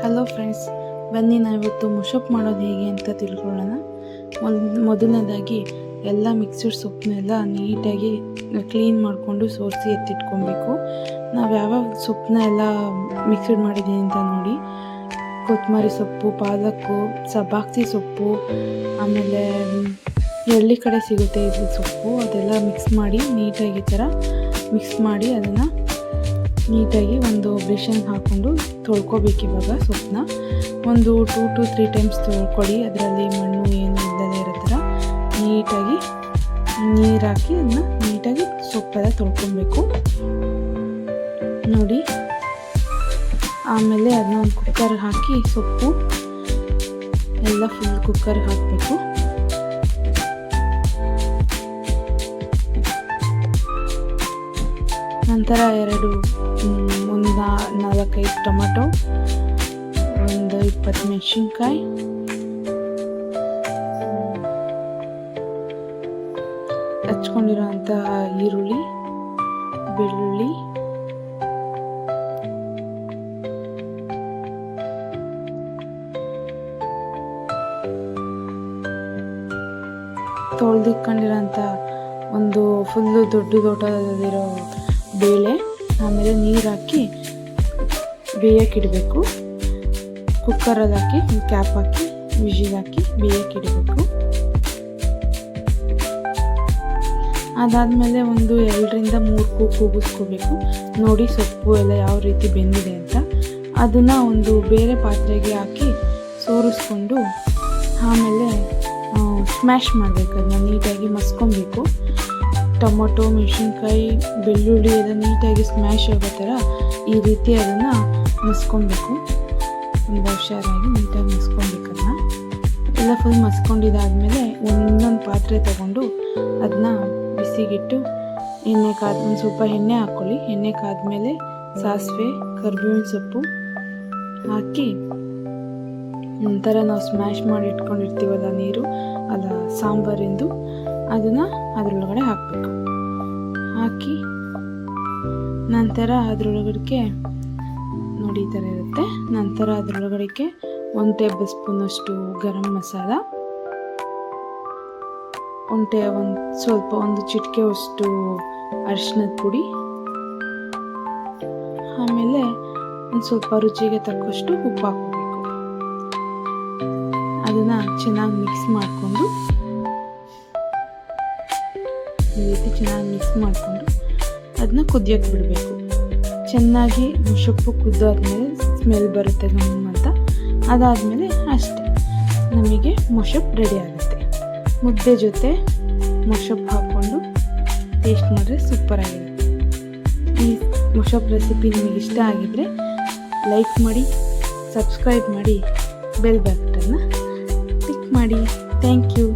Hello friends, ಬನ್ನಿ ನಾವಿವತ್ತು ಮುಷಪ್ ಮಾಡೋದು ಹೇಗೆ ಅಂತ ತಿಳ್ಕೊಳ್ಳೋಣ. ಮೊದಲನೇದಾಗಿ ಎಲ್ಲ ಮಿಕ್ಸಡ್ ಸೊಪ್ಪನ್ನೆಲ್ಲ ನೀಟಾಗಿ ಕ್ಲೀನ್ ಮಾಡಿಕೊಂಡು ಸೋರಿಸಿ ಎತ್ತಿಟ್ಕೊಬೇಕು. ನಾವು ಯಾವ್ಯಾವ ಸೊಪ್ಪನ್ನ ಎಲ್ಲ ಮಿಕ್ಸಡ್ ಮಾಡಿದ್ದೀವಿ ಅಂತ ನೋಡಿ. ಕೊತ್ತಂಬರಿ ಸೊಪ್ಪು, ಪಾಲಕ್ಕು, ಸಬ್ಬಾಕ್ಸಿ ಸೊಪ್ಪು, ಆಮೇಲೆ ಎಳ್ಳಿ ಕಡೆ ಸಿಗುತ್ತೆ ಇದು ಸೊಪ್ಪು, ಅದೆಲ್ಲ ಮಿಕ್ಸ್ ಮಾಡಿ ನೀಟಾಗಿ ಈ ಥರ ಮಿಕ್ಸ್ ಮಾಡಿ ಅದನ್ನು ನೀಟಾಗಿ ಒಂದು ಬ್ರಷನ್ನು ಹಾಕ್ಕೊಂಡು ತೊಳ್ಕೊಬೇಕು. ಇವಾಗ ಸೊಪ್ಪನ್ನ ಒಂದು 2 to 3 ಟೈಮ್ಸ್ ತೊಳ್ಕೊಳ್ಳಿ. ಅದರಲ್ಲಿ ಮಣ್ಣು ಏನು ಇಲ್ಲದೇ ಇರೋ ಥರ ನೀಟಾಗಿ ನೀರು ಹಾಕಿ ಅದನ್ನ ನೀಟಾಗಿ ಸೊಪ್ಪೆಲ್ಲ ತೊಳ್ಕೊಬೇಕು ನೋಡಿ. ಆಮೇಲೆ ಅದನ್ನ ಒಂದು ಕುಕ್ಕರ್ಗೆ ಹಾಕಿ ಸೊಪ್ಪು ಎಲ್ಲ ಫುಲ್ ಕುಕ್ಕರ್ಗೆ ಹಾಕಬೇಕು. ನಂತರ ಒಂದು 4-5 ಟೊಮೆಟೊ, ಒಂದು 20 ಮೆಣಸಿನ್ಕಾಯಿ, ಹಚ್ಕೊಂಡಿರೋಂಥ ಈರುಳ್ಳಿ, ಬೆಳ್ಳುಳ್ಳಿ, ತೊಳೆದಿಟ್ಕೊಂಡಿರೋಂಥ ಒಂದು ಫುಲ್ಲು ದೊಡ್ಡದಿರೋ ಬೇಳೆ, ಆಮೇಲೆ ನೀರು ಹಾಕಿ ಬೇಯಕ್ಕಿಡಬೇಕು. ಕುಕ್ಕರಲ್ಲಿ ಹಾಕಿ ಕ್ಯಾಪ್ ಹಾಕಿ ವಿಜಿಲ್ ಹಾಕಿ ಬೇಯಕ್ಕಿಡಬೇಕು. ಅದಾದಮೇಲೆ ಒಂದು 2ರಿಂದ 3 ಕೂಗಿಸ್ಕೋಬೇಕು. ನೋಡಿ ಸೊಪ್ಪು ಎಲ್ಲ ಯಾವ ರೀತಿ ಬೆಂದಿದೆ ಅಂತ. ಅದನ್ನು ಒಂದು ಬೇರೆ ಪಾತ್ರೆಗೆ ಹಾಕಿ ಸೋರಿಸ್ಕೊಂಡು ಆಮೇಲೆ ಸ್ಮ್ಯಾಶ್ ಮಾಡಬೇಕು. ಅದನ್ನ ನೀಟಾಗಿ ಮಸ್ಕೊಬೇಕು. ಟೊಮೊಟೊ, ಮೆಣಸಿನ್ಕಾಯಿ, ಬೆಳ್ಳುಳ್ಳಿ ಎಲ್ಲ ನೀಟಾಗಿ ಸ್ಮ್ಯಾಶ್ ಆಗೋ ಥರ ಈ ರೀತಿ ಅದನ್ನು ಮಸ್ಕೊಬೇಕು. ಒಂದು ಹುಷಾರಾಗಿ ನೀಟಾಗಿ ಮಸ್ಕೊಬೇಕು. ಅದನ್ನ ಎಲ್ಲ ಫುಲ್ ಮಸ್ಕೊಂಡಿದ್ದಾದಮೇಲೆ ಒಂದೊಂದು ಪಾತ್ರೆ ತಗೊಂಡು ಅದನ್ನ ಬಿಸಿಗಿಟ್ಟು ಒಂದು ಸ್ವಲ್ಪ ಎಣ್ಣೆ ಹಾಕ್ಕೊಳ್ಳಿ. ಎಣ್ಣೆ ಕಾದ್ಮೇಲೆ ಸಾಸಿವೆ, ಕರಿಬೇವಿನ ಸೊಪ್ಪು ಹಾಕಿ ನಂತರ ನಾವು ಸ್ಮ್ಯಾಶ್ ಮಾಡಿ ಇಟ್ಕೊಂಡಿರ್ತೀವಲ್ಲ ನೀರು, ಅಲ್ಲ ಸಾಂಬಾರಿಂದು, ಅದನ್ನು ಅದರೊಳಗಡೆ ಹಾಕಬೇಕು. ಹಾಕಿ ನಂತರ ಅದರೊಳಗಡೆ ನೋಡಿ ಈ ಥರ ಇರುತ್ತೆ. ನಂತರ ಅದರೊಳಗಡೆ 1 ಟೇಬಲ್ ಸ್ಪೂನಷ್ಟು ಗರಂ ಮಸಾಲ, ಒಂದು ಚಿಟಿಕೆಯಷ್ಟು ಅರಿಶಿನದ ಪುಡಿ, ಆಮೇಲೆ ಒಂದು ಸ್ವಲ್ಪ ರುಚಿಗೆ ತಕ್ಕಷ್ಟು ಉಪ್ಪು ಹಾಕಬೇಕು. ಅದನ್ನು ಚೆನ್ನಾಗಿ ಮಿಕ್ಸ್ ಮಾಡಿಕೊಂಡು ಈ ರೀತಿ ಚೆನ್ನಾಗಿ ಮಿಕ್ಸ್ ಮಾಡಿಕೊಂಡು ಅದನ್ನ ಕುದಿಯೋಕ್ಕೆ ಬಿಡಬೇಕು. ಚೆನ್ನಾಗಿ ಮುಷಪ್ಪು ಕುದ್ದಾದ್ಮೇಲೆ ಸ್ಮೆಲ್ ಬರುತ್ತೆ ಅಂತ. ಅದಾದಮೇಲೆ ಅಷ್ಟೇ, ನಮಗೆ ಮುಷಪ್ ರೆಡಿ ಆಗುತ್ತೆ. ಮುದ್ದೆ ಜೊತೆ ಮುಷಪ್ ಹಾಕ್ಕೊಂಡು ಟೇಸ್ಟ್ ಮಾಡಿದ್ರೆ ಸೂಪರಾಗಿರುತ್ತೆ. ಈ ಮುಷಪ್ ರೆಸಿಪಿ ನಿಮಗೆ ಇಷ್ಟ ಆಗಿದ್ದರೆ ಲೈಕ್ ಮಾಡಿ, ಸಬ್ಸ್ಕ್ರೈಬ್ ಮಾಡಿ, ಬೆಲ್ ಬಟನ್ನ ಕ್ಲಿಕ್ ಮಾಡಿ. Thank you.